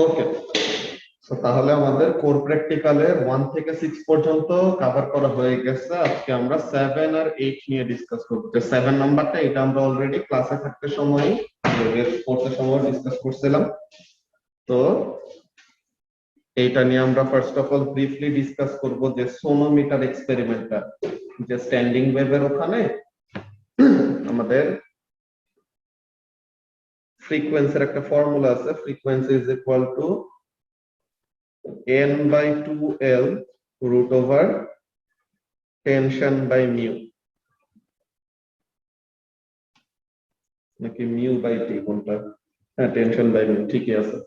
ওকে, তো তাহলে আমাদের কোর প্র্যাকটিক্যালে 1 থেকে 6 পর্যন্ত কভার করা হয়ে গেছে। আজকে আমরা 7 আর 8 নিয়ে ডিসকাস করব। যে 7 নাম্বারটা এটা আমরা অলরেডি ক্লাসে থাকতে সময় কোর্সের সময় ডিসকাস করছিলাম। তো এইটা নিয়ে আমরা first of all briefly discuss করব যে সোনোমিটার এক্সপেরিমেন্টটা, যে স্ট্যান্ডিং ওয়েভের ওখানে আমাদের ফ্রিকোয়েন্সির একটা ফর্মুলা আছে, frequency is equal two n/2L root over tension by mu, নাকি mu by t কোনটা? হ্যাঁ, টেনশন বাই mu, ঠিকই আছে।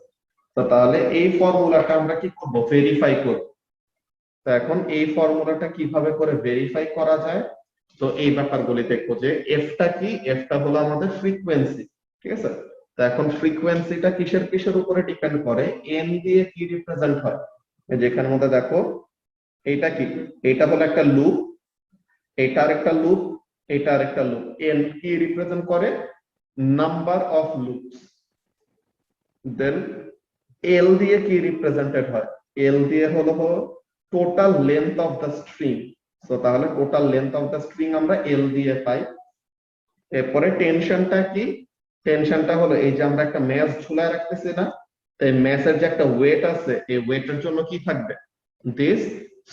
তো তাহলে এই ফর্মুলাটা আমরা কি করব? ভেরিফাই করব। তো এখন এই ফর্মুলাটা কিভাবে করে ভেরিফাই করা যায়, তো এই ব্যাপারগুলি দেখবো। যে এফটা কি? এফটা হলো আমাদের ফ্রিকোয়েন্সি, ঠিক আছে? তো এখন ফ্রিকোয়েন্সিটা কিসের কিসের উপরে ডিপেন্ড করে? এন দিয়ে কি রিপ্রেজেন্ট হয়? যেখানের মধ্যে দেখো এইটা কি, এটা হলো একটা লুপ, এটা আরেকটা লুপ, এটা আরেকটা লুপ। এন কি রিপ্রেজেন্ট করে? Number of loops. Then L দিয়ে কি রিপ্রেজেন্টেড হয়? এল দিয়ে হলো total length of the string. So তাহলে total length of the string আমরা এল দিয়ে পাই। এরপরে টেনশনটা কি? টেনশনটা হলো এই যে আমরা একটা ম্যাচ ঝুলায় রাখতেছি না, তাই ম্যাচের যে একটা ওয়েট আছে, এই ওয়েটের জন্য কি থাকবে? This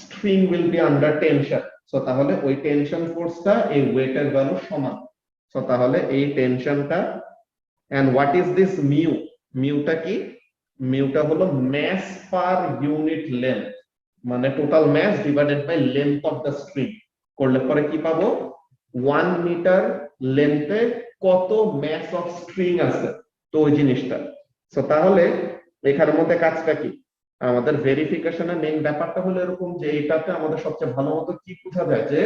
string will be under tension. So তাহলে ওই টেনশন ফোর্সটা এই ওয়েটের ভ্যালু সমান। সো তাহলে এই টেনশনটা, and what is this mu? মিউটা কি? মিউটা হলো ম্যাস পার ইউনিট লেন্থ, মানে total mass divided by length of the string. করলে পরে কি পাবো? 1 মিটার লেন্থে কত ম্যাস অফ স্ট্রিং আছে, তো ওই জিনিসটা। সো তাহলে এখানের মধ্যে কাজটা কি? আমাদের ভেরিফিকেশনের মেইন ব্যাপারটা হলো এরকম যে এটাতে আমাদের সবচেয়ে ভালো মতো কি বোঝা যায় যে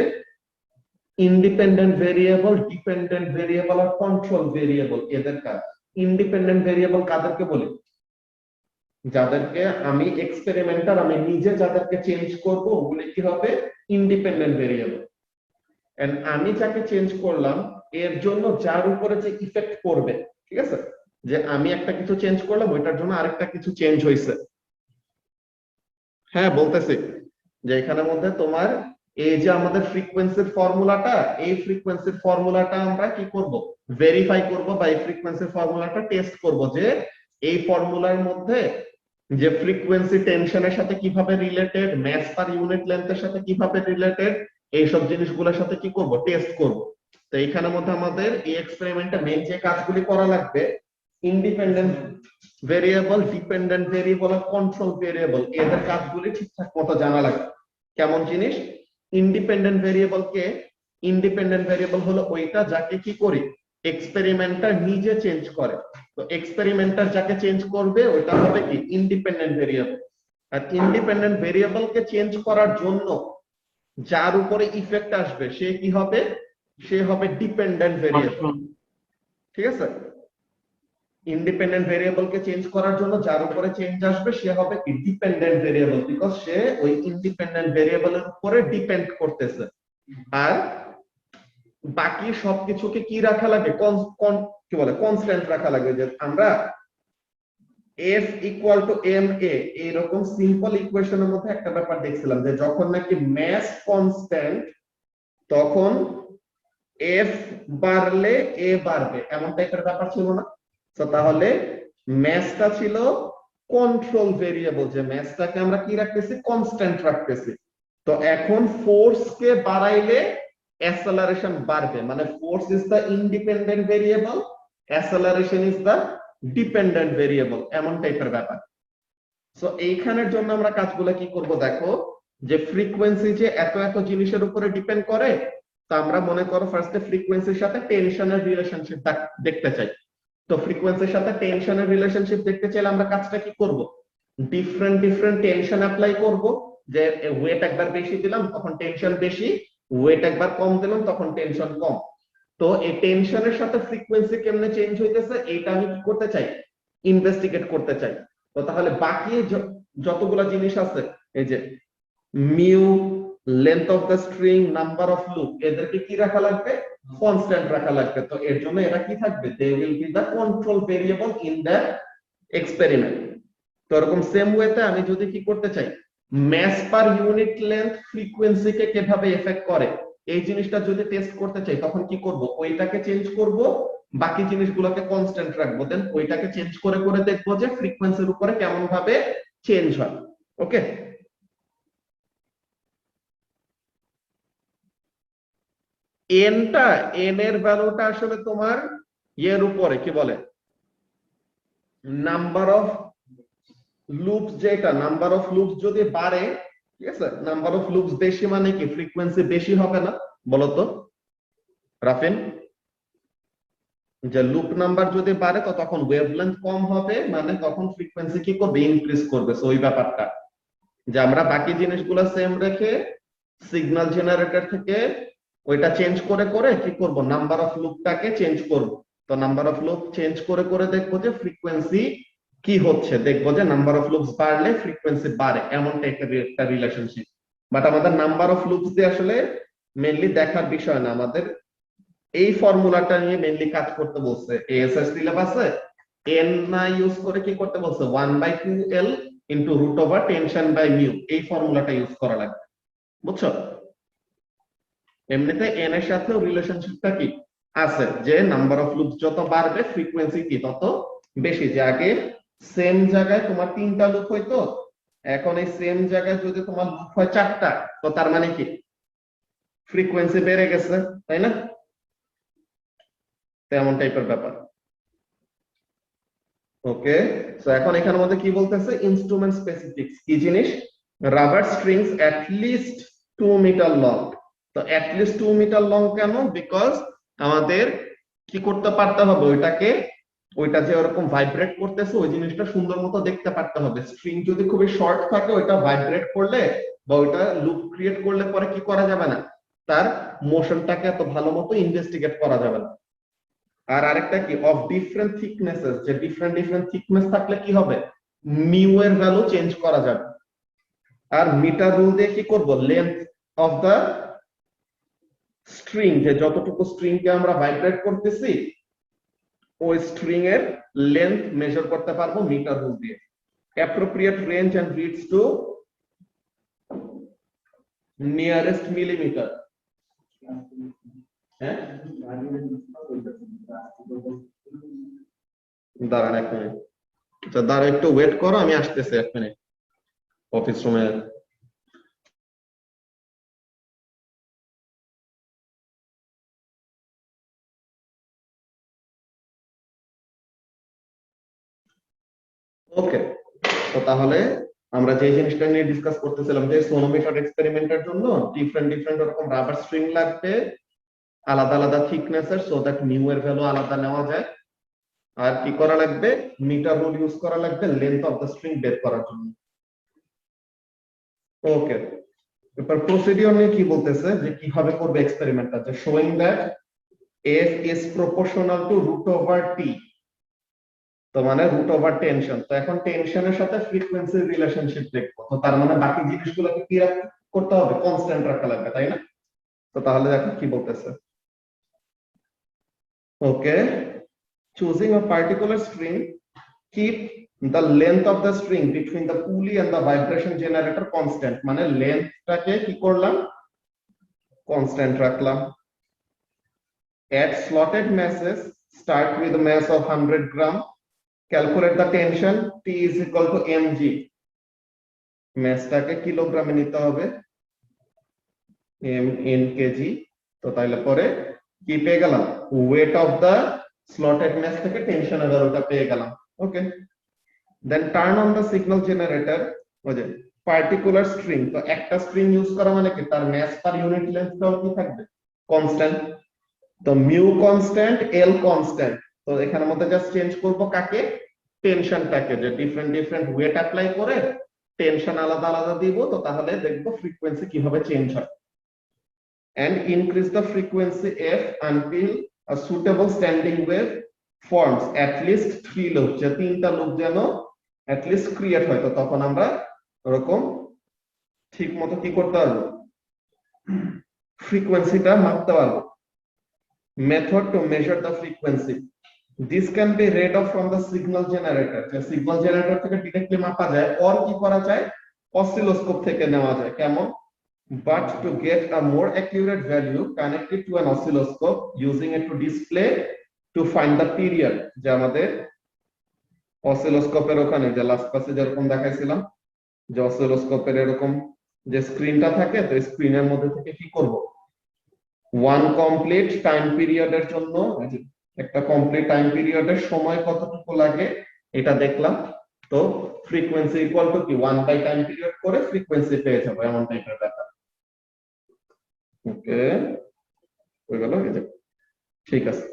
ইন্ডিপেন্ডেন্ট ভেরিয়েবল, ডিপেন্ডেন্ট ভেরিয়েবল আর কন্ট্রোল ভেরিয়েবল, এদের কাজ। ইন্ডিপেন্ডেন্ট ভেরিয়েবল কাদেরকে বলি? যাদেরকে আমি এক্সপেরিমেন্টার, আমি নিজে যাদেরকে চেঞ্জ করব ওগুলি কি হবে? Independent variable. এন্ড আমি যাকে চেঞ্জ করলাম এর জন্য যার উপরে যে ইফেক্ট পড়বে, ঠিক আছে? যে আমি একটা কিছু চেঞ্জ করলাম, ওইটার জন্য আরেকটা কিছু চেঞ্জ হয়েছে। হ্যাঁ, বলতেছি যে এখানের মধ্যে তোমার এই যে আমাদের ফ্রিকোয়েন্সির ফর্মুলাটা, এই ফ্রিকোয়েন্সির ফর্মুলাটা আমরা কি করব? ভেরিফাই করব, বা এই ফ্রিকোয়েন্সির ফর্মুলাটা টেস্ট করব যে এই ফর্মুলার মধ্যে যে ফ্রিকোয়েন্সি টেনশনের সাথে কিভাবে রিলেটেড, ম্যাস পার ইউনিট লেন্থের সাথে কিভাবে রিলেটেড, এইসব জিনিসগুলোর সাথে কি করব? টেস্ট করব। তো এইখানের মধ্যে আমাদের এই এক্সপেরিমেন্টে মেইন যে কাজগুলি করা লাগবে, ইন্ডিপেন্ডেন্ট ভেরিয়েবল, ডিপেন্ডেন্ট ভেরিয়েবল আর কন্ট্রোল ভেরিয়েবল, এদের কাজগুলি ঠিকঠাক মতো জানা লাগবে। কেমন জিনিস? ইন্ডিপেন্ডেন্ট ভেরিয়েবল কে? ইন্ডিপেন্ডেন্ট ভেরিয়েবল হলো ওইটা যাকে কি করি? এক্সপেরিমেন্টার নিজে চেঞ্জ করে। তো এক্সপেরিমেন্টার যাকে চেঞ্জ করবে ওইটা হবে কি? Independent variable. আর ইন্ডিপেন্ডেন্ট ভেরিয়েবলকে চেঞ্জ করার জন্য যার উপরে ইফেক্ট আসবে সে কি হবে? সে হবে ডিপেন্ডেন্ট ভেরিয়েবল, ঠিক আছে? ইন্ডিপেন্ডেন্ট ভেরিয়েবলকে চেঞ্জ করার জন্য যার উপরে চেঞ্জ আসবে সে হবে কি? ডিপেন্ডেন্ট ভেরিয়েবল, বিকজ সে ওই ইন্ডিপেন্ডেন্ট ভেরিয়েবলের উপরে ডিপেন্ড করতেছে। আর বাকি সবকিছুকে কি রাখা লাগে? কি বলে, কনস্ট্যান্ট রাখা লাগে। যে আমরা F equal two M A, এইরকম সিম্পল ইকুয়েশনের মধ্যে একটা ব্যাপার দেখছিলাম যে যখন নাকি ম্যাস কনস্ট্যান্ট তখন F বাড়লে A বাড়বে, এমন টাইপের ব্যাপার ছিল না? তো তাহলে ম্যাসটা ছিল কন্ট্রোল ভেরিয়েবল, যে ম্যাসটাকে আমরা কি রাখতেছি? কনস্ট্যান্ট রাখতেছি। তো এখন ফোর্স কে বাড়াইলে অ্যাসেলারেশন বাড়বে, মানে force is the independent variable, acceleration is the dependent variable, এমন টাইপের ব্যাপার। সো এইখানের জন্য আমরা কাজগুলো কি করব? দেখো যে ফ্রিকোয়েন্সি যে এত এত জিনিসের উপরে ডিপেন্ড করে, তো আমরা মনে করো ফার্স্টে ফ্রিকোয়েন্সির সাথে টেনশনের রিলেশনশিপ দেখতে চাই। তো ফ্রিকোয়েন্সির সাথে টেনশনের রিলেশনশিপ দেখতে চাইলে আমরা কাজটা কি করব? ডিফারেন্ট ডিফারেন্ট টেনশন অ্যাপ্লাই করব। যে ওয়েট একবার বেশি দিলাম তখন টেনশন বেশি, ওয়েট একবার কম দিলাম তখন টেনশন কম। তো এই টেনশনের সাথে ফ্রিকোয়েন্সি কেমনে চেঞ্জ হইতেছে এইটা আমি কি করতে চাই? ইনভেস্টিগেট করতে চাই। তো তাহলে বাকি যতগুলা জিনিস আছে, এই যে mu, length of the string, number of loop, এদেরকে কি রাখা লাগবে? কনস্ট্যান্ট রাখা লাগবে। তো এর জন্য এরা কি থাকবে? They will be the control variable in the experiment. তো এরকম সেম ওয়েতে আমি যদি কি করতে চাই, mass per unit length frequency কে কিভাবে এফেক্ট করে এই জিনিসটা যদি টেস্ট করতে চাই, তখন কি করব, ওইটাকে চেঞ্জ করব, বাকি জিনিসগুলোকে কনস্ট্যান্ট রাখবো, দেন ওইটাকে চেঞ্জ করে করে দেখবো যে ফ্রিকোয়েন্সির উপরে কেমন ভাবে চেঞ্জ হয়। ওকে, এনটা, এন এর ভ্যালুটা আসলে তোমার ইয়ের উপরে কি বলে, নাম্বার অফ লুপস, যেটা নাম্বার অফ লুপস যদি বাড়ে, ঠিক আছে, নাম্বার অফ লুপস বেশি মানে কি ফ্রিকোয়েন্সি বেশি হবে না, বলতো রাফিন? যে লুপ নাম্বার যদি বাড়ে তো তখন ওয়েভলেন্থ কম হবে, মানে তখন ফ্রিকোয়েন্সি কি করবে, ইনক্রিজ করবে। সো ওই ব্যাপারটা যে আমরা বাকি জিনিসগুলো সেম রেখে সিগন্যাল জেনারেটর থেকে ওইটা চেঞ্জ করে করে কি করব, নাম্বার অফ লুপটাকে চেঞ্জ করব। তো নাম্বার অফ লুপ চেঞ্জ করে করে দেখবো যে ফ্রিকোয়েন্সি কি হচ্ছে, দেখবো যে নাম্বার অফ লুপস বাড়লে ফ্রিকোয়েন্সি বাড়ে, এমনটা একটা রিলেশনশিপ। বাট আমাদের নাম্বার অফ লুপস দিয়ে আসলে মেইনলি দেখার বিষয় না, আমাদের এই ফর্মুলাটা নিয়ে মেইনলি কাজ করতে বলছে এএসএস সিলেবাসে। এন না ইউজ করে কি করতে বলছে, 1/2L into root over tension by mu, এই ফর্মুলাটা ইউজ করা লাগবে, বুঝছো? এমনিতে এন এর সাথেও রিলেশনশিপটা কি আছে, যে নাম্বার অফ লুপস যত বাড়বে ফ্রিকোয়েন্সি কি তত বেশি। যে আগে সেম জায়গায় তোমার 3টা লুপ হইতো, এখন এই সেম জায়গায় যদি তোমার লুপ হয় 4টা, তো তার মানে কি ফ্রিকোয়েন্সি বেড়ে গেছে, তাই না? তেমন টাইপের ব্যাপার। ওকে, সো এখন এখানের মধ্যে কি বলতেছে, ইনস্ট্রুমেন্ট স্পেসিফিক্স কি জিনিস, rubber strings at least 2 metre long. তো এট লিস্ট 2 মিটার লং কেন, বিকজ আমাদের কি করতে পারতে হবে, ওইটাকে, ওইটা যে ওরকম ভাইব্রেট করতেছে ওই জিনিসটা সুন্দর মতো দেখতে পারতে হবে। স্ট্রিং যদি খুবই শর্ট থাকে, ওইটা ভাইব্রেট করলে বা ওইটা লুপ ক্রিয়েট করলে পরে কি করা যাবে না, তার মোশনটাকে এত ভালো মতো ইনভেস্টিগেট করা যাবে না। আর আরেকটা কি, অফ ডিফারেন্ট থিকনেসেস, যে ডিফারেন্ট ডিফারেন্ট থিকনেস থাকলে কি হবে, মিউ এর ভ্যালু চেঞ্জ করা যাবে। আর মিটার রুল দিয়ে কি করব, লেন্থ অফ দা স্ট্রিং, যে যতটুকু স্ট্রিং কে আমরা ভাইব্রেট করতেছি ওই স্ট্রিং এর লেন্থ মেজার করতে পারবো মিটার রুল দিয়ে। Appropriate range and reads to nearest millimetre. হ্যাঁ, দাঁড়ান 1 মিনিট, আচ্ছা দাঁড়া একটু ওয়েট করো, আমি আসতেছি 1 মিনিট অফিস রুমে। ওকে, তো তাহলে আমরা যে জিনিসটা নিয়ে ডিসকাস করতেছিলাম, যে সোনোমিটার এক্সপেরিমেন্টের জন্য ডিফারেন্ট ডিফারেন্ট রকম রাবার স্ট্রিং লাগবে, আলাদা আলাদা থিকনেসের, সো দ্যাট মিউ এর ভ্যালু আলাদা নেওয়া যায়। আর কি করা লাগবে, মিটার রুল ইউজ করা লাগবে লেন্থ অফ দ্য স্ট্রিং বের করার জন্য। ওকে, এবার প্রসিডিওর নিয়ে কি বলতেছে, যে কিভাবে করবে এক্সপেরিমেন্টটা, যে showing that F is proportional to root over T. তো মানে রুট ওভার টেনশন, তো এখন টেনশনের সাথে ফ্রিকোয়েন্সির রিলেশনশিপ দেখবো, তো তার মানে বাকি জিনিসগুলোকে কি করতে হবে, কনস্ট্যান্ট রাখা লাগবে, তাই না? তো তাহলে দেখো কি বলতেছে। ওকে, choosing a particular string, keep the length of the string between the pulley and the vibration generator constant, মানে লেন্থটাকে কি করলাম, কনস্ট্যান্ট রাখলাম। At slotted masses, start with a mass of 100 gram, calculate the tension, T is equal to mg, ম্যাসটাকে কিলোগ্রামে নিতে হবে, m in kg। তো তাইলে পরে কি পেয়ে গেলাম, weight of the slotted mass থেকে টেনশনের ভ্যালুটা পেয়ে গেলাম। Okay, then turn on the signal generator, ওই যে পার্টিকুলার স্ট্রিং, তো একটা স্ট্রিং ইউজ করা মানে কি তার ম্যাস পার ইউনিট লেন্থটাও কি থাকবে, কনস্ট্যান্ট। তো মিউ কনস্ট্যান্ট, এল কনস্ট্যান্ট, তো এখানের মধ্যে জাস্ট চেঞ্জ করব কাকে, টেনশনটাকে, যে ডিফারেন্ট ডিফারেন্ট ওয়েট অ্যাপ্লাই করে টেনশন আলাদা আলাদা দিব, তো তাহলে দেখবো ফ্রিকোয়েন্সি কিভাবে চেঞ্জ হয়। and increase the frequency f until a suitable standing wave forms at least 3 loop, যে 3টা লুপ যেন at least ক্রিয়েট হয়, তো তখন আমরা এরকম ঠিক মতো কি করতে পারবো, ফ্রিকোয়েন্সিটা মাপতে পারবো। Method two measure the frequency, this can be read off from the signal generator, যে সিগন্যাল জেনারেটর থেকে ডিরেক্টলি মাপা যায়, অর কি করা যায়, অসিলোস্কোপ থেকে নেওয়া যায়। কেমন? But to get a more accurate value, connect it to an oscilloscope using it to display to find the period, যে আমাদের অসিলোস্কোপের ওখানে যে লাস্ট ক্লাসে যেরকম দেখাইছিলাম, যে অসিলোস্কোপের এরকম যে স্ক্রিনটা থাকে, তো স্ক্রিনের মধ্যে থেকে কি করব, ওয়ান কমপ্লিট টাইম পিরিয়ডের জন্য একটা কমপ্লিট টাইম পিরিয়ডের সময় কতটুকু লাগে এটা দেখলাম। তো ফ্রিকোয়েন্সি ইকুয়াল টু কি 1 বাই টাইম পিরিয়ড করে ফ্রিকোয়েন্সি পেয়ে যাবো, এমন টাইপের ব্যাপার। ওকে, হয়ে গেল। এই যে ঠিক আছে,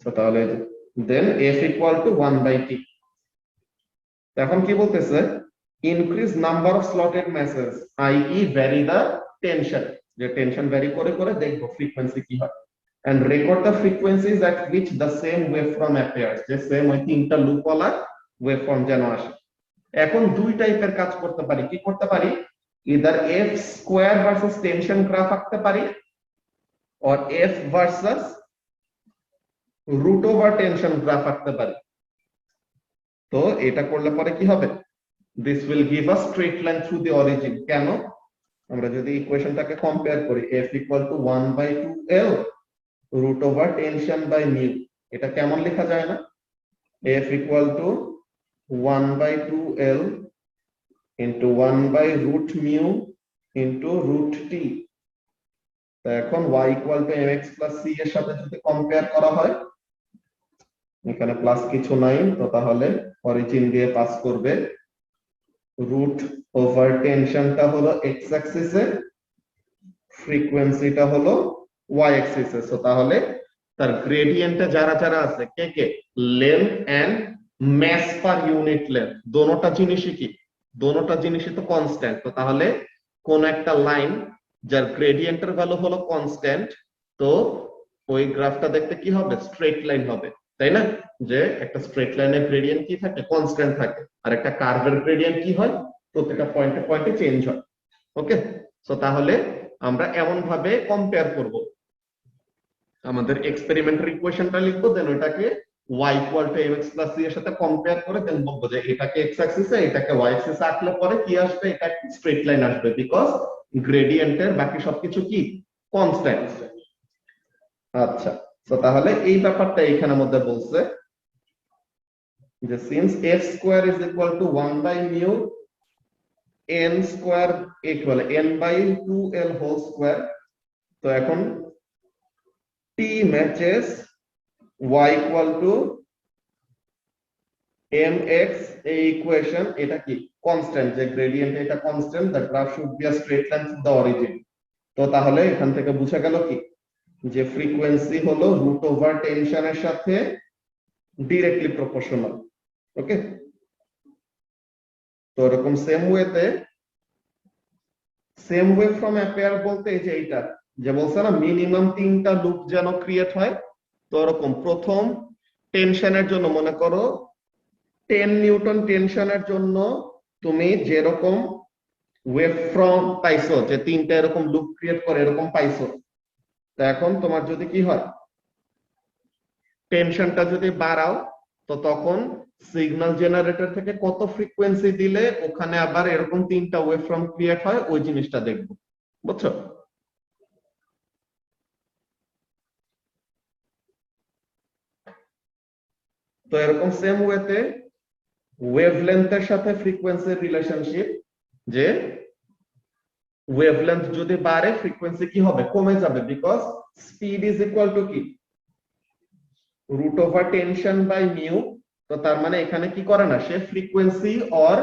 তো তাহলে then f equal to 1 by t। এখন কি বলতেছে, increase number of slotted masses i.e. Vary the tension, যে টেনশন ভ্যারি করে করে দেখবো ফ্রিকোয়েন্সি কি হয়, and record the frequencies at which the same waveform appears, যে সেম ওই তিনটা লুপ ওয়ালা ওয়েভফর্ম যেন আসে। এখন দুই টাইপের কাজ করতে পারি, কি করতে পারি, either f square versus tension graph আঁকতে পারি, or f versus root over tension graph আঁকতে পারি। তো এটা করলে পরে কি হবে, this will give us straight line through the origin। কেন? আমরা যদি ইকুয়েশনটাকে কম্পেয়ার করি, f equal to 1 by 2l root over tension by mu, এটা কেমন লেখা যায় না, f equal to 1 by 2l into 1 by root mu into root t। তো এখন y equal to mx plus c এর সাথে যদি কম্পেয়ার করা হয়, এখানে প্লাস কিছু নাই, তো তাহলে অরিজিন দিয়ে পাস করবে, রুট ওভার টেনশনটা হলো x অ্যাক্সিসে, ফ্রিকোয়েন্সিটা হলো y অ্যাক্সিসে। সো তাহলে তার গ্রেডিয়েন্টে যারা যারা আছে, কে কে, length and mass per unit length, দোনোটা জিনিসই কি, দোনোটা জিনিসই তো কনস্ট্যান্ট। তো তাহলে কোন একটা লাইন যার গ্রেডিয়েন্টের ভ্যালু হলো কনস্ট্যান্ট, তো ওই গ্রাফটা দেখতে কি হবে, স্ট্রেট লাইন হবে, তাই না? যে একটা স্ট্রেট লাইনের গ্রেডিয়েন্ট কি থাকে, কনস্ট্যান্ট থাকে, আর একটা কার্ভের গ্রেডিয়েন্ট কি হয়, প্রত্যেকটা পয়েন্টে পয়েন্টে চেঞ্জ হয়। ওকে, সো তাহলে আমরা এমন ভাবে কম্পেয়ার করব, আমাদের এক্সপেরিমেন্টাল ইকুয়েশনটা লিখবো, দেন ওটাকে y equal to mx plus c এর সাথে কম্পেয়ার করে দেন বলবো যে এটাকে x অ্যাক্সিসে এটাকে y অ্যাক্সিসে আঁকলে পরে কি আসবে, এটা স্ট্রেট লাইন আসবে, বিকজ গ্রেডিয়েন্টের বাকি সবকিছু কি কনস্ট্যান্ট। আচ্ছা, তো তাহলে এই ব্যাপারটা এখানে মধ্যে বলছে যে since f square is equal to 1 by mu n square equal n by 2l whole square, তো এখন t matches y equal to mx, এই ইকুয়েশন এটা কি কনস্ট্যান্ট, যে গ্রেডিয়েন্ট এটা constant, the graph should be a straight line through the origin. তো তাহলে এখান থেকে বোঝা গেল কি, যে ফ্রিকোয়েন্সি হলো রুট ওভার টেনশনের সাথে ডিরেক্টলি প্রপোর্শনাল। ওকে, তো এরকম সেম ওয়েতে সেম ওয়েভ ফ্রম অ্যাপিয়ার বলতে এই যে এইটা, যে বলছে না মিনিমাম তিনটা লুপ যেন ক্রিয়েট হয়, তো এরকম প্রথম টেনশনের জন্য মনে করো 10 নিউটন টেনশনের জন্য তুমি যেরকম ওয়েভ ফ্রম পাইছো, যে তিনটা এরকম লুপ ক্রিয়েট করে এরকম পাইছো, তো এখন তোমার যদি কি হয়, টেনশনটা যদি বাড়াও, তো তখন সিগন্যাল জেনারেটর থেকে কত ফ্রিকোয়েন্সি দিলে ওখানে আবার এরকম তিনটা ওয়েভ ফ্রম ক্রিয়েট হয়, ওই জিনিসটা দেখবো, বুঝছো? তো এরকম সেম ওয়েতে ওয়েভলেন্থের সাথে ফ্রিকোয়েন্সির রিলেশনশিপ, যে ওয়েভলেন্থ যদি বাড়ে ফ্রিকোয়েন্সি কি হবে, কমে যাবে, because speed is equal to কি root over tension by mu. তো তার মানে এখানে কি করে না, সে ফ্রিকোয়েন্সি অর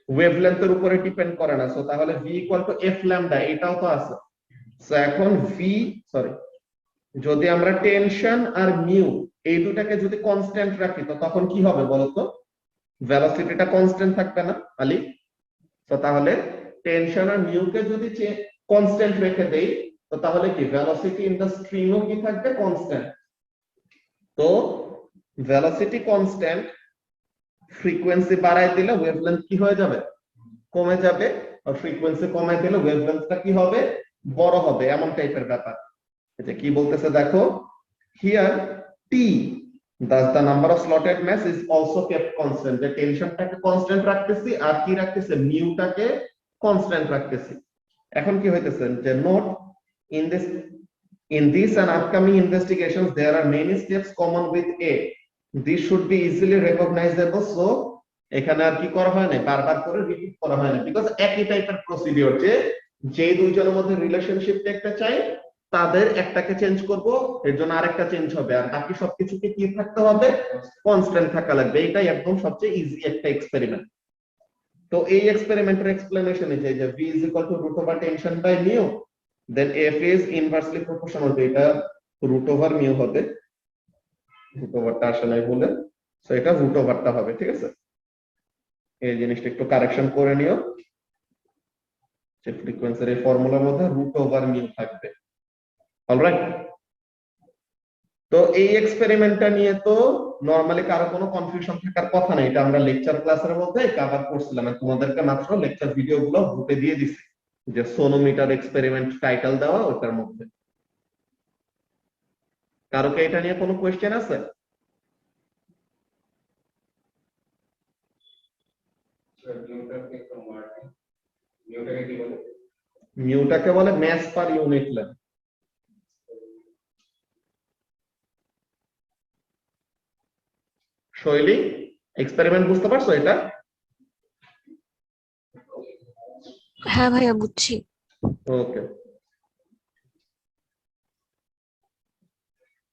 ওয়েভলেন্থের উপরে ডিপেন্ড করে না। সো তাহলে v equal to f lambda, এটাও তো আছে। সো এখন যদি আমরা টেনশন আর মিউ এই দুটাকে যদি কনস্ট্যান্ট রাখি, তো তখন কি হবে বলতো, ভেলোসিটিটা কনস্ট্যান্ট থাকবে না আলি। তো তাহলে টেনশন আর মিউ কে যদি কনস্ট্যান্ট রেখে দেই, তো তাহলে কি ভেলোসিটি ইন দা স্ট্রিংও কি থাকবে, কনস্ট্যান্ট। তো ভেলোসিটি কনস্ট্যান্ট, ফ্রিকোয়েন্সি বাড়ায় দিলে ওয়েভলেন্থ কি হয়ে যাবে, কমে যাবে, আর ফ্রিকোয়েন্সি কমায় দিলে ওয়েভলেন্থটা কি হবে, বড় হবে, এমন টাইপের ব্যাপার। এটা কি বলতেছে দেখো, here T thus the number of slotted mass is also kept constant, যে টেনশনটাকে কনস্ট্যান্ট রাখতেছি আর কি রাখতেছি মিউটাকে কনস্ট্যান্ট রাখতেছি। এখন কি হইতেছে যে note in this in this and upcoming investigations there are many steps common with A, this should be easily recognizable, so এখানে আর কি করা হয় না বারবার করে রিপিট করা হয় না, বিকজ একই টাইপের প্রসিডিওর, যে দুইজনের মধ্যে রিলেশনশিপ দেখতে চাই তাদের একটাকে চেঞ্জ করব, এর জন্য আরেকটা চেঞ্জ হবে, আর বাকি সবকিছুকে কি থাকতে হবে কনস্ট্যান্ট থাকা লাগবে। এটাই একদম সবচেয়ে ইজি একটা এক্সপেরিমেন্ট। তো এই এক্সপেরিমেন্টের এক্সপ্লেনেশন এই যে v is equal to root over tension by mu, then f is inversely proportional to এটা root over mu হবে, root over টা আসলে নাই বলে, সো এটা root over টা হবে, ঠিক আছে। এই জিনিসটা একটু কারেকশন করে নিও, যে ফ্রিকোয়েন্সির এই ফর্মুলার মধ্যে root over mu থাকবে। অলরাইট, তো এই এক্সপেরিমেন্টটা নিয়ে তো নরমালি কারো কোনো কনফিউশন থাকার কথা নাই, এটা আমরা লেকচার ক্লাসের মধ্যে কভার করছিলাম, তোমাদেরকে মাত্র লেকচার ভিডিওগুলো গ্রুপে দিয়ে দিছি, যে সোনোমিটার এক্সপেরিমেন্ট টাইটেল দেওয়া ওটার মধ্যে। কারো কি এটা নিয়ে কোনো কোশ্চেন আছে? মিউটাকে বলে ম্যাস পার ইউনিট লেন্থ। শৈলী, এক্সপেরিমেন্ট বুঝতে পারছো এটা? হ্যাঁ ভাইয়া বুঝছি। ওকে,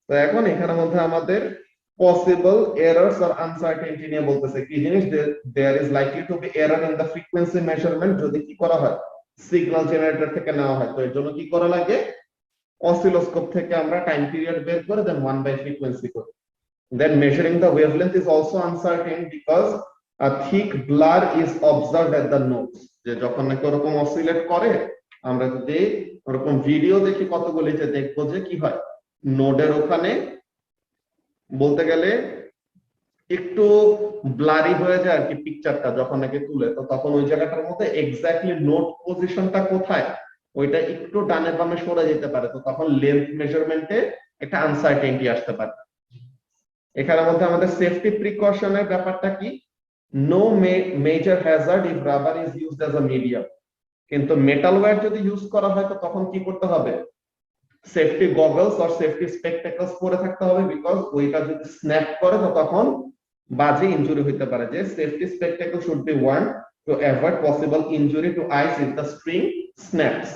তো এখন এখানের মধ্যে আমাদের পসিবল এরারস অর আনসার্টেনিটি নিয়ে বলতেছে, কি জিনিস, there is likely to be error in the frequency measurement, যদি কি করা হয় সিগন্যাল জেনারেটর থেকে নেওয়া হয়, তো এর জন্য কি করা লাগে অসিলোস্কোপ থেকে আমরা টাইম পিরিয়ড বের করে দেন 1/ফ্রিকোয়েন্সি করি। Then measuring the wavelength is also uncertain because a thick blur is observed at the nodes, যে যখন নাকি ওরকম অসিলেট করে আমরা যদি ওরকম ভিডিও দেখি কতগুলি, যে দেখবো যে কি হয় নোডের ওখানে বলতে গেলে একটু ব্লারি হয়ে যায় আর কি পিকচারটা যখন নাকি তুলে, তো তখন ওই জায়গাটার মধ্যে এক্স্যাক্টলি নোড পজিশনটা কোথায় ওইটা একটু ডানে বামে সরে যেতে পারে, তো তখন লেন্থ মেজারমেন্টে একটা আনসার্টেনিটি আসতে পারে। এখানের মধ্যে আমাদের সেফটি প্রিকশনের ব্যাপারটা কি, no major hazard if rubber is used as a medium, কিন্তু মেটাল ওয়্যার যদি ইউজ করা হয় তো তখন কি করতে হবে safety goggles or safety spectacles পরে থাকতে হবে, বিকজ ওইটা যদি স্ন্যাপ করে তো তখন বাজে ইনজুরি হইতে পারে, যে safety spectacle should be worn to avoid possible injury to eyes if the string snaps.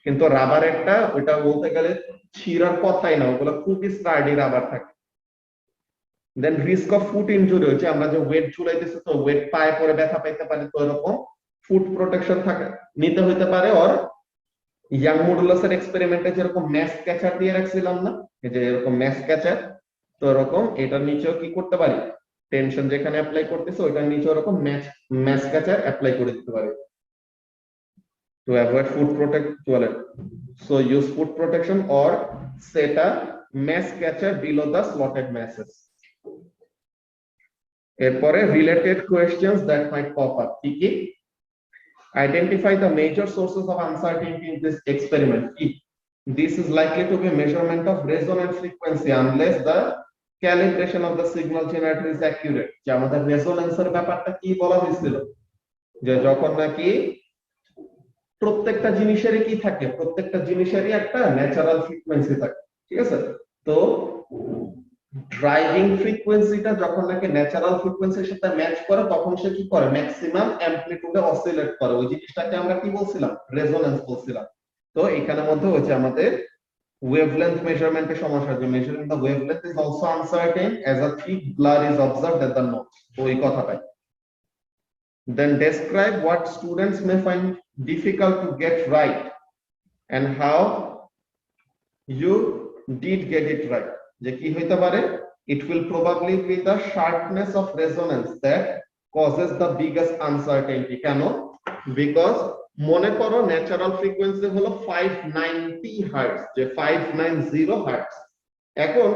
কিন্তু রাবারেরটা ওইটা বলতে গেলে ছিঁড়ার কথাই না, ওগুলো খুবই স্টার্ডি রাবার থাকে। দেন রিস্ক অফ ফুট ইনজুরি হচ্ছে আমরা যে ওয়েট ঝুলাইতেছি তো ওয়েট পায়ে পরে ব্যথা পাইতে পারে, তো এরকম ফুট প্রোটেকশন থাকে নিতে হইতে পারে। আর ইয়াং মডুলাসের এক্সপেরিমেন্টে যেরকম ম্যাস ক্যাচার দিয়ে রাখছিলাম না, এই যে এরকম ম্যাস ক্যাচার, তো এরকম এটার নিচেও কি করতে পারি টেনশন যেখানে অ্যাপ্লাই করতেছে ওইটার নিচে এরকম ম্যাস ক্যাচার অ্যাপ্লাই করে দিতে পারি to avoid foot protect toilet, so use foot protection or set a mass catcher below the slotted masses. এরপরে related questions that might pop up, কি কি, identify the major sources of uncertainty in this experiment. This is likely to be measurement of resonance frequency unless the calibration of the signal generator is accurate, যে আমাদের রেজোন্যান্সের ব্যাপারটা কি বলা হয়েছিল, যে যখন নাকি প্রত্যেকটা জিনিসেরই কি থাকে, প্রত্যেকটা জিনিসেরই একটা ন্যাচারাল ফ্রিকোয়েন্সি থাকে, ঠিক আছে। তো ড্রাইভিং ফ্রিকোয়েন্সিটা যখন নাকি ন্যাচারাল ফ্রিকোয়েন্সির সাথে ম্যাচ করে তখন সে কি করে ম্যাক্সিমাম অ্যামপ্লিটিউডে অসিলেট করে, ওই জিনিসটাকে আমরা কি বলছিলাম রেজোন্যান্স বলছিলাম। তো এখানের মধ্যে হচ্ছে আমাদের ওয়েভলেন্থ মেজারমেন্টের সমস্যা, যে measuring the wavelength is also uncertain as a thick blur is observed at the node, ওই কথাটাই। Then describe what students may find difficult to get right and how you did get it right, যে কি হইতে পারে it will probably be the sharpness of resonance that causes the biggest uncertainty, কেন, because মনে করো natural frequency হলো 590 hertz, যে 590 hertz, এখন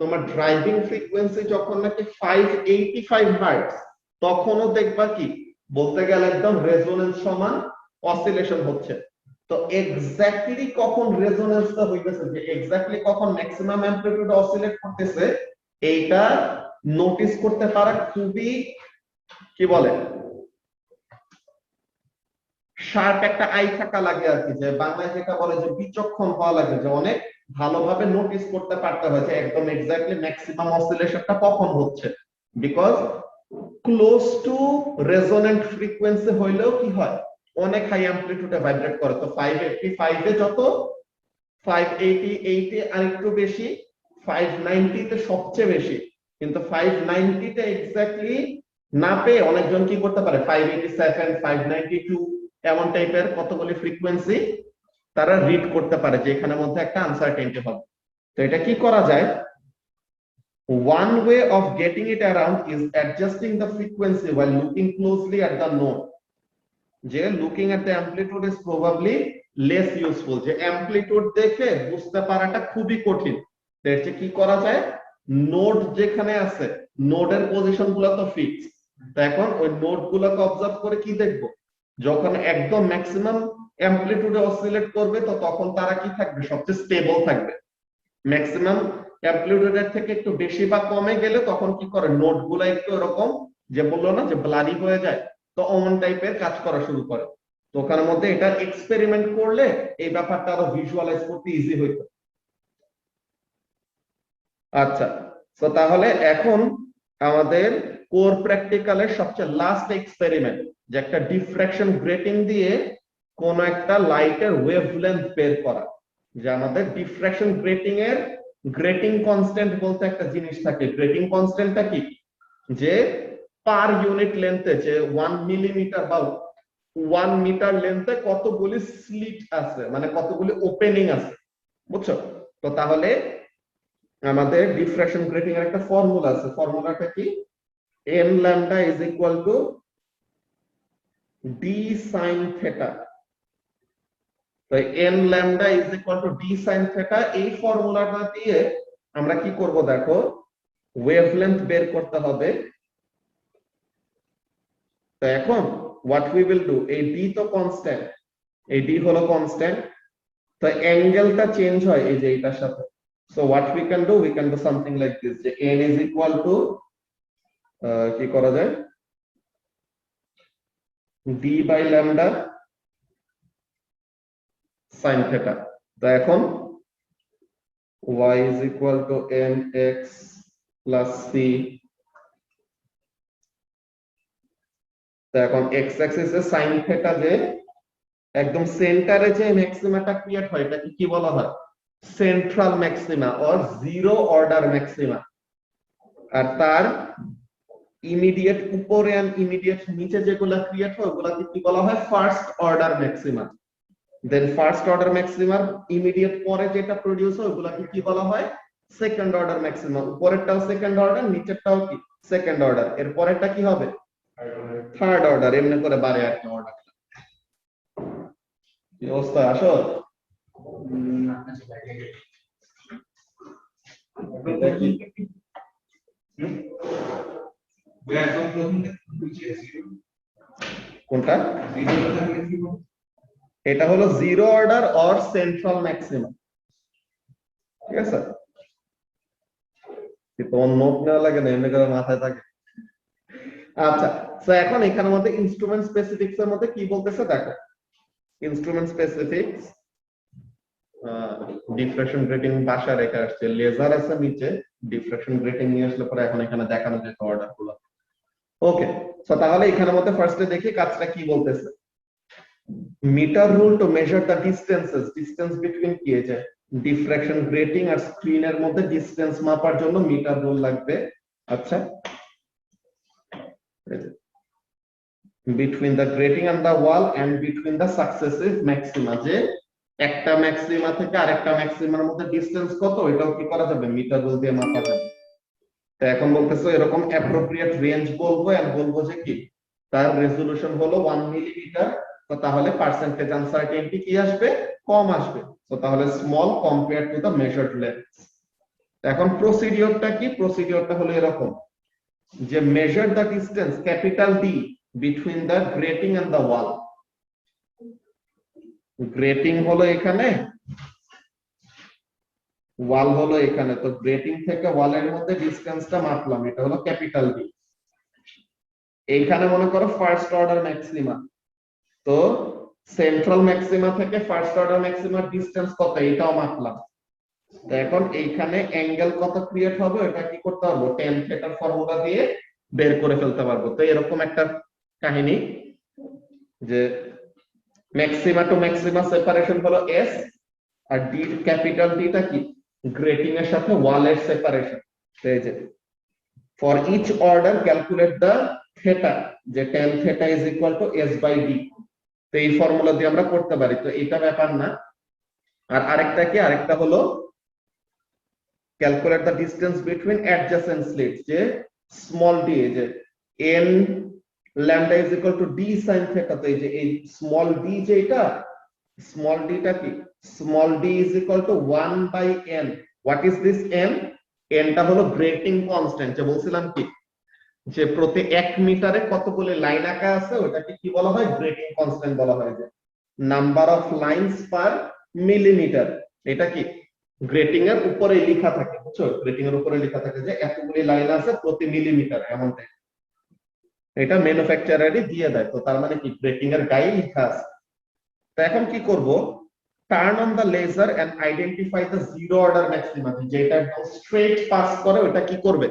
তোমার ড্রাইভিং ফ্রিকোয়েন্সি যখন নাকি 585 হার্টজ, তখনও দেখবা কি বলতে গেলে একদম রেজোনেন্স সমান অসিলেশন হচ্ছে। তো এক্স্যাক্টলি কখন রেজোনেন্সটা হইতেছে, যে এক্স্যাক্টলি কখন ম্যাক্সিমাম অ্যামপ্লিটিউড অসিলেট করতেছে, এইটা নোটিস করতে পারা খুবই কি বলে শার্প একটা আই থাকা লাগে আর কি, যে বাংলায় যেটা বলে যে বিচক্ষণ হওয়া লাগে, যে অনেক ভালোভাবে নোটিস করতে পারতে হয় যে একদম এক্স্যাক্টলি ম্যাক্সিমাম অসিলেশনটা কখন হচ্ছে। Because close two resonant frequency হইলেও কি হয়, অনেক হাই অ্যামপ্লিটিউডে ভাইব্রেট করে। তো 585 এ যত, 588 এ আরেকটু বেশি, 590 তে সবচেয়ে বেশি। কিন্তু 590 তে এক্স্যাক্টলি না পেয়ে অনেকজন কি করতে পারে 587, 592 এমন টাইপের কতগুলি ফ্রিকোয়েন্সি তারা রিড করতে পারে, যে এখানের মধ্যে একটা আনসার্টেনটি হবে। তো এটা কি করা যায়? One way of getting it around is adjusting the frequency while looking closely at the node. যে looking at the amplitude is probably less useful, যে amplitude দেখে বুঝতে পারাটা খুবই কঠিন। দেখছে কি করা যায়, নোড যেখানে আছে নোডের পজিশন গুলো তো ফিক্স, তো এখন ওই নোড গুলোকে অবজার্ভ করে কি দেখবো, যখন একদম ম্যাক্সিমাম অ্যামপ্লিটিউডে অসিলেট করবে তো তখন তারা কি থাকবে, সবচেয়ে স্টেবল থাকবে। ম্যাক্সিমাম অ্যামপ্লিটিউডের থেকে একটু বেশি বা কমে গেলে তখন কি করে, নোড গুলো একটু এরকম যে বললো না যে ব্লারি হয়ে যায়, তো অমন টাইপের কাজ করা শুরু করে। তো ওখানের মধ্যে এটা এক্সপেরিমেন্ট করলে এই ব্যাপারটা আরো ভিজুয়ালাইজ করতে ইজি হইতো। আচ্ছা, তো তাহলে এখন আমাদের কোর প্র্যাকটিক্যালের সবচেয়ে লাস্ট এক্সপেরিমেন্ট, যে একটা ডিফ্রাকশন গ্রেটিং দিয়ে কোন একটা লাইটের ওয়েভলেন্থ বের করা। যে আমাদের ডিফ্রাকশন গ্রেটিং এর গ্রেটিং কনস্ট্যান্ট বলতে একটা জিনিস থাকে। গ্রেটিং কনস্ট্যান্টটা কি, যে পার ইউনিট লেন্থে, যে 1 মিলিমিটার বা 1 মিটার লেন্থে কতগুলি স্লিট আছে, মানে কতগুলি ওপেনিং আছে, বুঝছো? তো তাহলে আমাদের ডিফ্রাকশন গ্রেটিং এর একটা ফর্মুলা আছে। ফর্মুলাটা কি, n lambda is equal to d sin theta। তো n lambda is equal to d sin theta, এই ফর্মুলাটা দিয়ে আমরা কি করব দেখো, ওয়েভলেন্থ বের করতে হবে। তো এখন what we will do, এই d তো কনস্ট্যান্ট, এই d হলো কনস্ট্যান্ট, তো অ্যাঙ্গেলটা চেঞ্জ হয় এই যে এটার সাথে। So what we can do something like this, যে n is equal to কি করা যায়, d by lambda sin theta। তো এখন y is equal to mx plus c। তো এখন x axis এ sin theta যে একদম সেন্টারে যে ম্যাক্সিমাটা ক্রিয়েট হয় এটাকে কি বলা হয়, central maxima or zero order maxima. আর তার ইমিডিয়েট উপরে আর ইমিডিয়েট নিচে যেগুলা ক্রিয়েট হয় ওগুলাকে কি বলা হয়, first order maxima. Then first order ম্যাক্সিমার ইমিডিয়েট পরে যেটা প্রডিউস হয় ওগুলাকে কি বলা হয়, সেকেন্ড অর্ডার ম্যাক্সিমা। উপরেরটাও সেকেন্ড অর্ডার, নিচেরটাও কি সেকেন্ড অর্ডার, এর পরেরটা কি হবে, থার্ড অর্ডার, এমনি করে বাড়ে একটা অর্ডার। কি অবস্থা আসো? কোনটা, এটা হলো zero order or central maximum, ঠিক আছে? তোমার নোট নেওয়া লাগে না, এমনি করে মাথায় থাকে। আচ্ছা, তো এখন এখানের মধ্যে ইনস্ট্রুমেন্ট স্পেসিফিক্স এর মধ্যে কি বলতেছে দেখো, ইনস্ট্রুমেন্ট স্পেসিফিক্স ডিফ্রাকশন গ্রেটিং বাসা রেখে আসছে, লেজার আছে নিচে, ডিফ্রাকশন গ্রেটিং নিয়ে আসলে পরে এখন এখানে দেখানো যেত অর্ডার গুলো। ওকে, তো তাহলে এখানের মধ্যে ফার্স্টে দেখি কাজটা কি বলতেছে। Metre rule to measure the distances, distance between কি আছে ডিফ্রাকশন গ্রেটিং আর স্ক্রিনের মধ্যে ডিসটেন্স মাপার জন্য মিটার রুল লাগবে। আচ্ছা, between the grating and the wall and between the successive maxima, যে একটা ম্যাক্সিমা থেকে আরেকটা ম্যাক্সিমার মধ্যে ডিসটেন্স কত, এটাও কি করা যাবে, মিটার রুল দিয়ে মাপা যাবে। তো এখন বলতেছে এরকম অ্যাপ্রোপ্রিয়েট রেঞ্জ বলবো, এন্ড বলবো যে কি তার রেজোলিউশন হলো 1 মিলিমিটার। তো তাহলে পার্সেন্টেজ আনসার্টেনটি কি আসবে, কম আসবে। তো তাহলে small compare to the measured length. এখন প্রসিডিওরটা কি, প্রসিডিওরটা হলো এরকম, যে measure the distance capital D between the grating and the wall। Grating হলো এখানে, ওয়াল হলো এখানে, তো গ্রেটিং থেকে ওয়ালের মধ্যে ডিসটেন্সটা মাপলাম, এটা হলো ক্যাপিটাল ডি। এইখানে মনে করো ফার্স্ট অর্ডার ম্যাক্সিমা, তো সেন্ট্রাল ম্যাক্সিমা থেকে ফার্স্ট অর্ডার ম্যাক্সিমার ডিসটেন্স কত এটাও মাপলাম। তো এখন এইখানে অ্যাঙ্গেল কত ক্রিয়েট হবে এটা কি করতে পারবো, tan থিটার ফর্মুলা দিয়ে বের করে ফেলতে পারবো। তো এরকম একটা কাহিনী যে ম্যাক্সিমা টু ম্যাক্সিমা সেপারেশন হলো s, আর ডি ক্যাপিটাল ডিটা কি গ্রেটিং এর সাথে ওয়ালের সেপারেশন। এই যে for each order calculate the theta, যে tan theta is equal to s by d। তো এই ফর্মুলা দিয়ে আমরা করতে পারি, তো এটা ব্যাপার না। আর আরেকটা কি, আরেকটা হলো calculate the distance between adjacent slits, যে স্মল ডি, যে n lambda is equal to d sin থিটা। তো এই যে এই স্মল ডি, যে এটা স্মল ডিটা কি, small d is equal to 1 by n। What is this n? n টা হলো গ্রেটিং কনস্ট্যান্ট, যে বলছিলাম কি যে প্রতি 1 মিটারে কতগুলো লাইন আঁকা আছে ওটাকে কি বলা হয়, গ্রেটিং কনস্ট্যান্ট বলা হয়। যে number of lines per millimetre, এটা কি গ্রেটিং এর উপরে লেখা থাকে, বুঝছো? গ্রেটিং এর উপরে লেখা থাকে যে এতগুলি লাইন আছে প্রতি মিলিমিটার, এমনটা এটা ম্যানুফ্যাকচারারই দিয়ে দেয়। তো তার মানে কি গ্রেটিং এর গায়ে লেখা আছে। তো এখন কি করব, turn on the laser and identify the zero order maxima, যেটা একদম স্ট্রেট পাস করে ওটা কি করবে,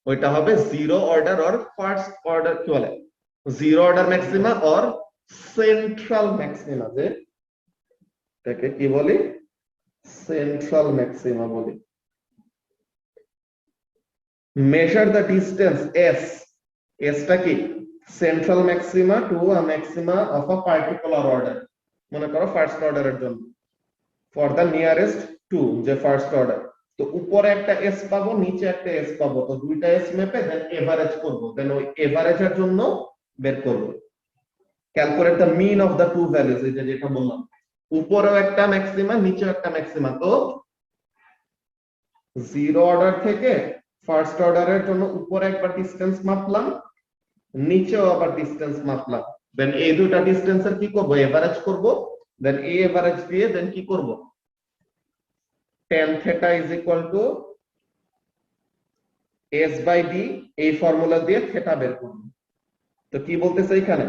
ওইটা হবে zero order or first order, কি বলে zero order maxima or central maxima, যে এটাকে কি বলি, সেন্ট্রাল ম্যাক্সিমা বলি। Measure the distance s, s টা কি central maxima to a maxima of a particular order, মনে করো ফার্স্ট অর্ডারের জন্য, ফর দ্য নিয়ারেস্ট টু, যে ফার্স্ট অর্ডার। তো উপরে একটা s পাবো, নিচে একটা s পাবো, তো দুইটা s মেপে দেন এভারেজ করব, দেন ওই এভারেজের জন্য বের করব। Calculate the mean of the two values, এই যে যেটা বললাম, উপরেও একটা ম্যাক্সিমা নিচেও একটা ম্যাক্সিমা। তো জিরো অর্ডার থেকে ফার্স্ট অর্ডারের জন্য উপরে একবার ডিসটেন্স মাপলাম, নিচেও আবার ডিসটেন্স মাপলাম, দেন এই দুইটা ডিসটেন্সের কি করব, এভারেজ করব, দেন এই এভারেজ দিয়ে দেন কি করব, tan theta is equal to s by d, এই ফর্মুলা দিয়ে থিটা বের করব। তো কি বলতেছে এখানে,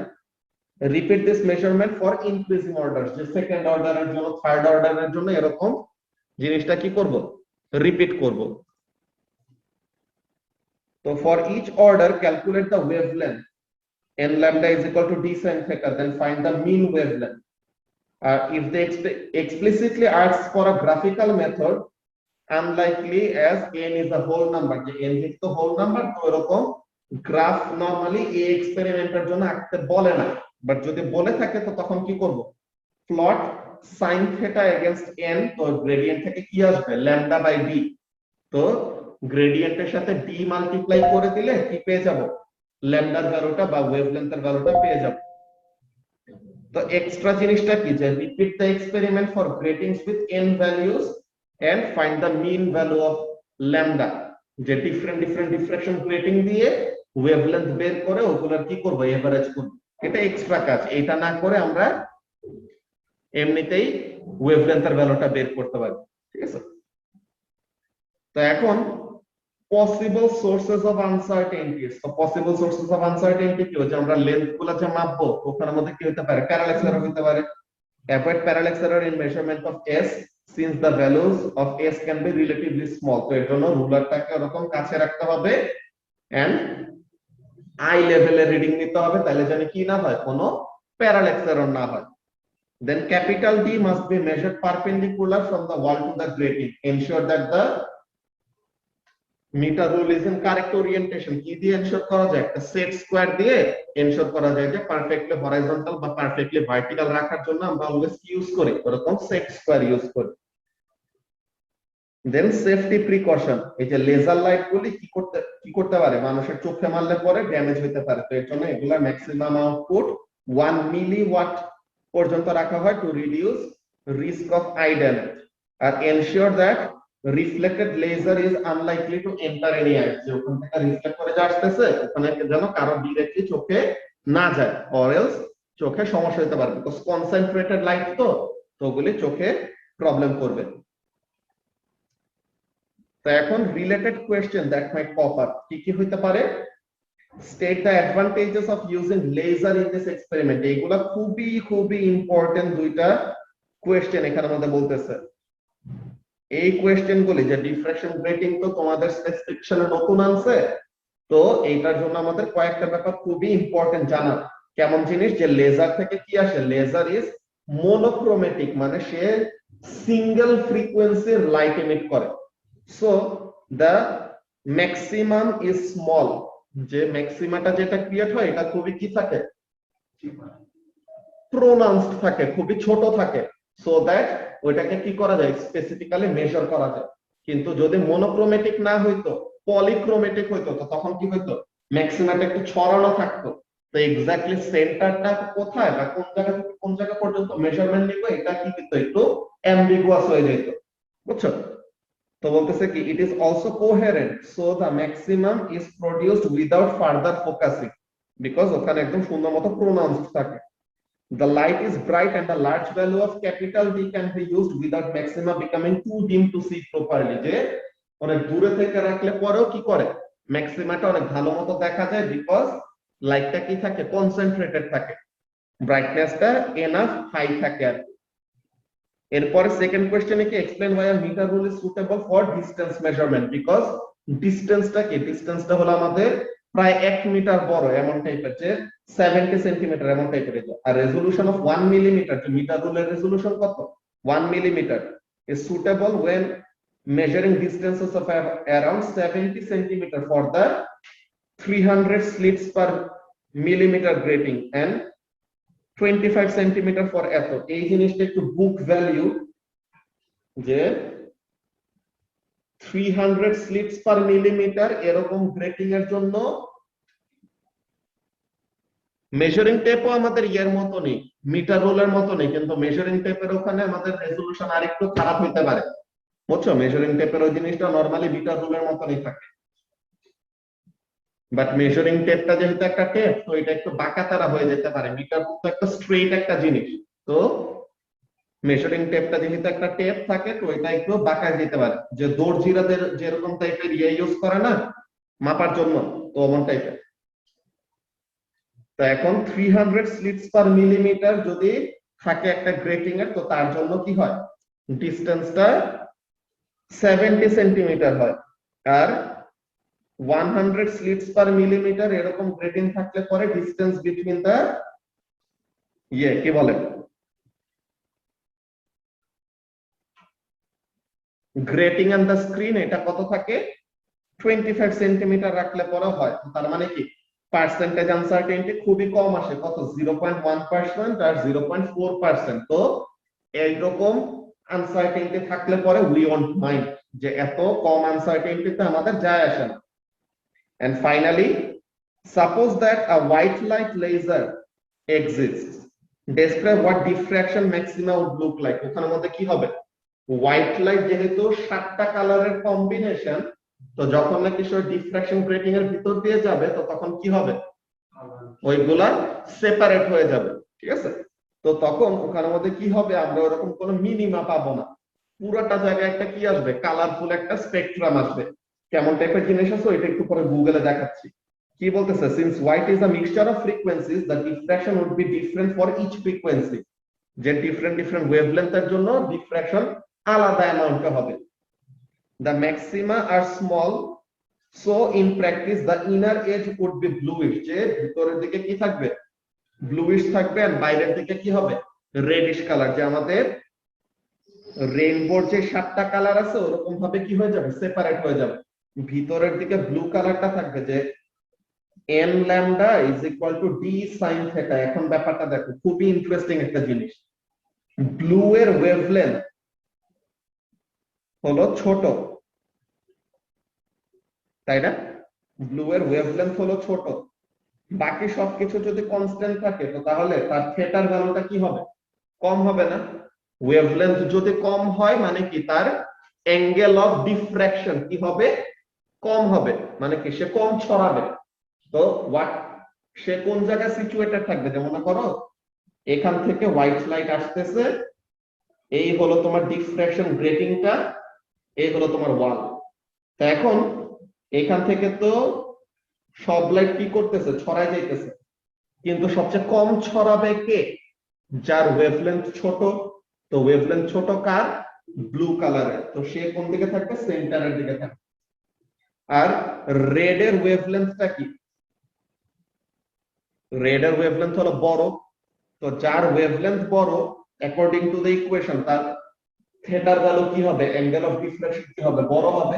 repeat this measurement for increasing order, যে সেকেন্ড অর্ডারের জন্য থার্ড অর্ডারের জন্য এরকম জিনিসটা কি করব, রিপিট করব। তো for each order calculate the wavelength n lambda is equal to d sin theta, then find the mean wavelength. If they explicitly asks for a graphical method, unlikely as n is a whole number, যে n is the whole number, তো এরকম graph normally এই এক্সপেরিমেন্টের জন্য আঁকতে বলে না, but যদি বলে থাকে তো তখন কি করব, plot sin theta against n, তো গ্রেডিয়েন্ট থেকে কি আসবে, lambda by d। তো গ্রেডিয়েন্টের সাথে d মাল্টিপ্লাই করে দিলে কি পেয়ে যাব, ল্যামডার ভ্যালুটা বা ওয়েভলেন্থের ভ্যালুটা পেয়ে যাব। তো এক্সট্রা জিনিসটা কি, যে repeat the experiment for gratings with n values and find the mean value of lambda, যে ডিফারেন্ট ডিফ্রাকশন গ্রেটিং দিয়ে ওয়েভলেন্থ বের করে ওগুলোর কি করব, এভারেজ করব। এটা এক্সট্রা কাজ, এটা না করে আমরা এমনিতেই ওয়েভলেন্থের ভ্যালুটা বের করতে পারি, ঠিক আছে? তো এখন পসিবল সোর্সেস অফ আনসার্টেনিটিস, তো পসিবল সোর্সেস অফ আনসার্টেনিটি কি হচ্ছে, আমরা লেন্থ গুলো যে মাপবো ওখানের মধ্যে কি হতে পারে, প্যারালাক্স এরর হতে পারে। Avoid parallax error in measurement of s since the values of s can be relatively small, তো এর জন্য রুলারটাকে এরকম কাছে রাখতে হবে এন্ড আই লেভেলে রিডিং নিতে হবে, তাহলে যেন কি না হয়, কোনো প্যারালাক্স এরর না হয়। Then capital D must be measured perpendicular from the wall to the grating. Ensure that the meter rule is in correct orientation. কি দিয়ে এনশিওর করা যায়, একটা সেট স্কয়ার দিয়ে এনশিওর করা যায় যে পারফেক্টলি হরাইজন্টাল বা পারফেক্টলি ভার্টিক্যাল রাখার জন্য আমরা অলওয়েজ কি ইউজ করি, এরকম সেট স্কয়ার ইউজ করি। দেন সেফটি প্রিকশন, এই যে লেজার লাইট গুলি কি করতে পারে, মানুষের চোখে মারলে পরে ড্যামেজ হতে পারে, তো এর জন্য এগুলা ম্যাক্সিমাম আউটপুট 1 মিলিওয়াট পর্যন্ত রাখা হয় to reduce risk of eye damage. আর ensure that reflected laser is unlikely to enter any eye, যে ওখান থেকে রিফ্লেক্ট করে যা আসতেছে ওখানে যেন কারো ডিরেক্টলি চোখে না যায়, অর এলস চোখে সমস্যা হতে পারে, বিকজ কনসেন্ট্রেটেড লাইট তো ওগুলি চোখে প্রবলেম করবে। তো এখন related question that might pop up কি কি হইতে পারে, state the advantages of using laser in this experiment, এইগুলা খুবই খুবই ইম্পর্টেন্ট দুইটা কোয়েশ্চেন এখানে আমাদের বলতেছে। এই কোয়েশ্চেন গুলি যে ডিফ্রাকশন গ্রেটিং তো তোমাদের স্পেসিফিকেশনে নতুন আনছে, তো এইটার জন্য আমাদের কয়েকটা ব্যাপার খুবই ইম্পর্টেন্ট জানা। কেমন জিনিস, যে লেজার থেকে কি আসে, লেজার ইজ মোনোক্রোমেটিক, মানে সে সিঙ্গেল ফ্রিকোয়েন্সির লাইট এমিট করে। So the maximum is small, যে ম্যাক্সিমাটা যেটা ক্রিয়েট হয় এটা খুবই কি থাকে, প্রোনাউন্সড থাকে, খুবই ছোট থাকে, সো দ্যাট ওইটাকে কি করা যায়, স্পেসিফিক্যালি মেজার করা যায়। কিন্তু যদি মনোক্রোমেটিক না হইতো, পলিক্রোমেটিক হইতো, তো তখন কি হইতো, ম্যাক্সিমাটা একটু ছড়ানো থাকতো। তো এক্স্যাক্টলি সেন্টারটা কোথায় বা কোন জায়গা থেকে কোন জায়গা পর্যন্ত মেজারমেন্ট নিব, এটা কি কিন্তু একটু অ্যাম্বিগুয়াস হয়ে যেত, বুঝছো? তো বলতেছে কি, it is also coherent, so the maximum is produced without further focusing, because ওখানে একদম সুন্দর মতো প্রোনাউন্সড থাকে। The light is bright and the large value of capital D can be used without maxima becoming too dim to see properly, যে অনেক দূরে থেকে রাখলে পরেও কি করে, ম্যাক্সিমাটা অনেক ভালো মতো দেখা যায়, বিকজ লাইটটা কি থাকে, কনসেন্ট্রেটেড থাকে, ব্রাইটনেসটা এনাফ হাই থাকে আর কি। এরপরে সেকেন্ড কোশ্চেনে কি, explain why a meter rule is suitable for distance measurement, because ডিসটেন্সটা কি, ডিসটেন্সটা হলো আমাদের প্রায় 1 মিটার বড় এমন টাইপের, যে 70 সেন্টিমিটার এমন টাইপের, আর রেজোলিউশন অফ 1 মিলিমিটার, যে মিটার রুলের রেজোলিউশন কত, 1 millimetre, is suitable when measuring distances of around 70 centimeter for the 300 slits per millimeter grating and 25 centimetre for এত। এই জিনিসটা একটু বুক ভ্যালু, যে 300 স্লিটস পার মিলিমিটার এরকম গ্রেটিং এর জন্য মেজারিং টেপও আমাদের ইয়ার মতো নেই, মিটার রোলের মতো নেই, কিন্তু মেজারিং টেপের ওখানে আমাদের রেজোলিউশন আরেকটু খারাপ হতে পারে, বুঝছো? মেজারিং টেপের ওই জিনিসটা নরমালি মিটার রোলের মতনই থাকে, বাট মেজারিং টেপটা যেহেতু একটা টেপ, তো এটা একটু বাঁকা তারা হয়ে যেতে পারে, মিটার রোল তো একটা স্ট্রেট একটা জিনিস, তো মেজারিং টেপটা যেহেতু একটা টেপ থাকে, তো এটা একটু বাঁকা যেতে পারে, যে দর্জিরাদের যেরকম টাইপের ইয়ে ইউজ করে না মাপার জন্য, তো অমন টাইপের। তো এখন 300 স্লিটস পার মিলিমিটার যদি থাকে একটা গ্রেটিং এর, তো তার জন্য কি হয়, ডিসটেন্সটা 70 সেন্টিমিটার হয়, আর 100 স্লিটস পার মিলিমিটার এরকম গ্রেটিং থাকলে পরে ডিসটেন্স বিটুইন দা ইয়ে কি বলে, গ্রেটিং এন্ড দা স্ক্রিন, এটা কত থাকে, 25 সেন্টিমিটার রাখলে পরে হয়। তার মানে কি, পার্সেন্টেজ আনসার্টেনিটি খুবই কম আসে, কত, 0.1% আর 0.4%। তো এইরকম আনসার্টেনিটি থাকলে পরে উই ওয়ান্ট মাইন্ড, যে এত কম আনসার্টেনিটিতে আমাদের যায় আসে না। And finally, suppose that a white light laser exists, describe what diffraction maxima would look like. ওখানের মধ্যে কি হবে, হোয়াইট লাইট যেহেতু 7টা কালারের কম্বিনেশন, তো যখন নাকি সে ডিফ্রাকশন গ্রেটিং এর ভিতর দিয়ে যাবে, তো তখন কি হবে, ওইগুলা সেপারেট হয়ে যাবে, ঠিক আছে? তো তখন ওখানের মধ্যে কি হবে, আমরা ওরকম কোনো মিনিমা পাবো না, পুরোটা জায়গায় একটা কি আসবে, কালারফুল একটা স্পেকট্রাম আসবে। কেমন টাইপের জিনিস আছে ওইটা একটু পরে গুগলে দেখাচ্ছি। কি বলতেছে, since white is a mixture of frequencies, the diffraction would be different for each frequency, যে ডিফারেন্ট ডিফারেন্ট ওয়েভলেন্থের জন্য ডিফ্রাকশন আলাদা অ্যামাউন্টে হবে। The maxima are small, so in practice the inner edge would be bluish, যে ভিতরের দিকে কি থাকবে, ব্লুইশ থাকবে, আর বাইরের দিকে কি হবে, রেডিশ কালার, যে আমাদের রেইনবোর যে 7টা কালার আছে ওরকম ভাবে কি হয়ে যাবে, সেপারেট হয়ে যাবে। ভিতরের দিকে ব্লু কালারটা থাকবে, যে n lambda is equal to d sin theta। এখন ব্যাপারটা দেখো, খুবই ইন্টারেস্টিং একটা জিনিস, ব্লু এর ওয়েভলেন্থ হলো ছোট, তাই না? ব্লু এর ওয়েভলেন্থ হলো ছোট, বাকি সবকিছু যদি কনস্ট্যান্ট থাকে, তো তাহলে তার থিটার ভ্যালুটা কি হবে, কম হবে না? ওয়েভলেন্থ যদি কম হয় মানে কি, তার অ্যাঙ্গেল অফ ডিফ্রাকশন কি হবে, কম হবে, মানে কি সে কম ছড়াবে। তো হোয়াট, সে কোন জায়গায় সিচুয়েটেড থাকবে, যেমন মনে করো এখান থেকে হোয়াইট লাইট আসতেছে, এই হলো তোমার ডিফ্রাকশন গ্রেটিংটা, এই হলো তোমার ওয়াল, এখন এখান থেকে তো সব লাইট কি করতেছে, ছড়ায় যাইতেছে, কিন্তু সবচেয়ে কম ছড়াবে কে? যার ওয়েভলেন্থ ছোট। তো ওয়েভলেন্থ ছোট কার? ব্লু কালারের। তো সে কোন দিকে থাকবে? সেন্টারের দিকে থাকবে। আর রেড এর ওয়েভলেন্থটা কি? রেড এর ওয়েভলেন্থ হলো বড়। তো যার ওয়েভলেন্থ বড়, অ্যাকর্ডিং টু দ্য ইকুয়েশন, তার থিটার ভ্যালু কি হবে? অ্যাঙ্গেল অফ ডিফ্লেকশন কি হবে? বড় হবে।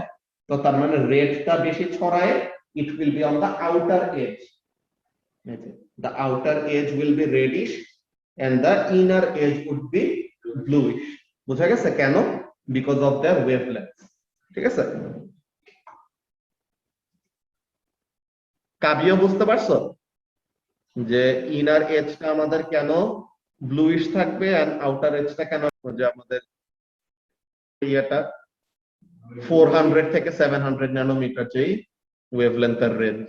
তো তার মানে রেডটা বেশি ছড়ায়, it will be on the outer age. The outer edge will be reddish and the inner edge would be bluish. বুঝা গেছে কেন? Because of their wavelength. ঠিক আছে? কাবিও বুঝতে পারছো যে ইনার এজটা আমাদের কেন ব্লুইশ থাকবে আর আউটার এজটা কেন, যে আমাদের ইয়েটা 400 থেকে 700 ন্যানোমিটার যেই ওয়েভলেন্থের রেঞ্জ।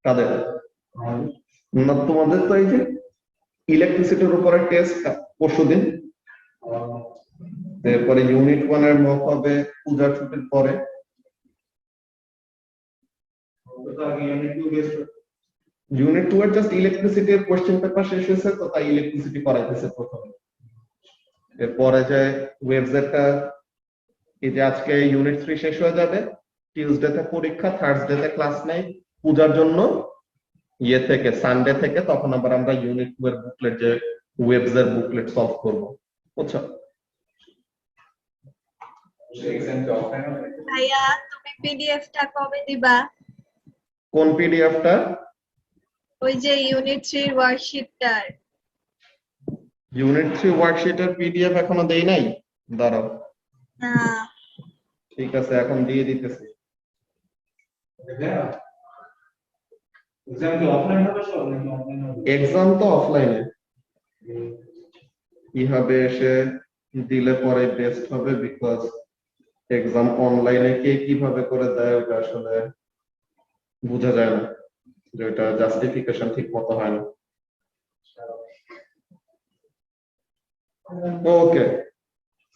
কাদের? না, তোমাদের তো এই যে ইলেকট্রিসিটির উপরে টেস্ট পরশুদিন, এরপরে ইউনিট 1 এর মক হবে পূজার ছুটির পরে। ইউনিট 2 এর জাস্ট ইলেকট্রিসিটির কোশ্চেন পেপার শেষ হয়েছে, তো তাই ইলেকট্রিসিটি করাইতেছে প্রথমে। এরপরে যে ওয়েবসাইটটা, এই যে আজকে ইউনিট 3 শেষ হয়ে যাবে, টিউসডেতে পরীক্ষা, থার্সডেতে ক্লাস নাই। পূজার জন্য ইয়ে থেকে সানডে থেকে তখন আবার আমরা ইউনিট 2 এর বুকলেট, যে ওয়েবসের বুকলেট সলভ করব। বুঝছো? ভাইয়া তুমি পিডিএফটা কবে দিবা? কোন পিডিএফটা? ওই যে ইউনিট 3 ওয়ার্কশিটটার। ইউনিট 3 ওয়ার্কশিটের পিডিএফ এখনো দেই নাই, দাঁড়াও। না ঠিক আছে, এখন দিয়ে দিতেছি। এক্সাম তো অফলাইনে, কিভাবে এসে দিলে পরে বেস্ট হবে, বিকজ এক্সাম অনলাইনে কে কিভাবে করে দেয় ওটা আসলে বোঝা যায় না, যে ওটা জাস্টিফিকেশন ঠিক মতো হয় না। ওকে,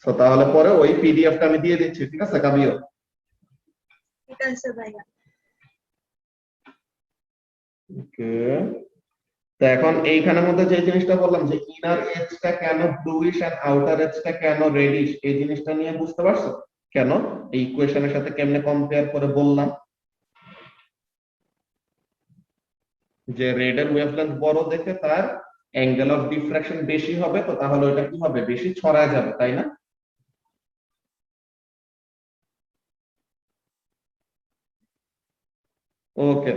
সো তাহলে পরে ওই পিডিএফটা আমি দিয়ে দিচ্ছি, ঠিক আছে কাবিও? ঠিক আছে ভাইয়া। ওকে, তো এখন এইখানের মধ্যে যে জিনিসটা বললাম যে ইনার এজটা কেন ব্লুইশ আর আউটার এজটা কেন রেডিশ, এই জিনিসটা নিয়ে বুঝতে পারছো কেন? এই ইকুয়েশনের সাথে কেমনে কম্পেয়ার করে বললাম যে রেড এর ওয়েভলেন্থ বড় দেখে তার অ্যাঙ্গেল অফ ডিফ্রাকশন বেশি হবে, তো তাহলে ওটা কি হবে? বেশি ছড়ায় যাবে, তাই না? ওকে,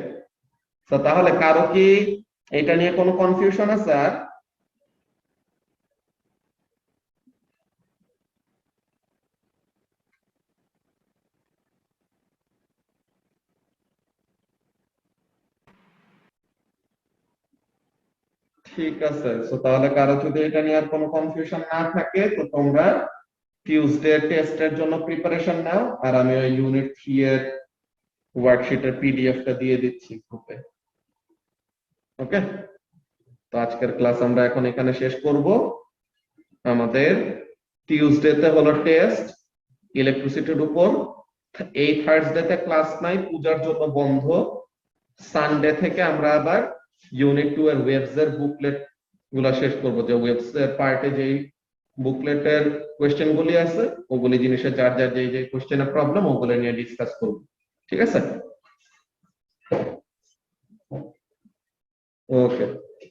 তো তাহলে কারো কি এটা নিয়ে কোনো কনফিউশন আছে আর? ঠিক আছে, তো তাহলে কারো যদি এটা নিয়ে আর কোনো কনফিউশন না থাকে, তো তোমরা টিউসডে টেস্টের জন্য প্রিপারেশন নাও, আর আমি ওই ইউনিট 3 এর ওয়ার্কশিটের পিডিএফটা দিয়ে দিচ্ছি গ্রুপে। ওকে, তো আজকের ক্লাস আমরা এখন এখানে শেষ করব। আমাদের টিউসডেতে হলো টেস্ট ইলেকট্রিসিটির উপর, এই থার্সডেতে ক্লাস নাই, পূজার জন্য বন্ধ। সানডে থেকে আমরা আবার ইউনিট 2 এর ওয়েবস এর বুকলেট গুলা শেষ করব, যে ওয়েবস এর পার্টে যেই বুকলেটের কোশ্চেন গুলি আছে, ওগুলি জিনিসের যার যার যে কোশ্চেনের প্রবলেম, ওগুলো নিয়ে ডিসকাস করব। ঠিক আছে? ওকে,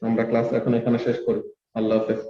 আমরা ক্লাস এখন এখানে শেষ করি। আল্লাহ হাফেজ।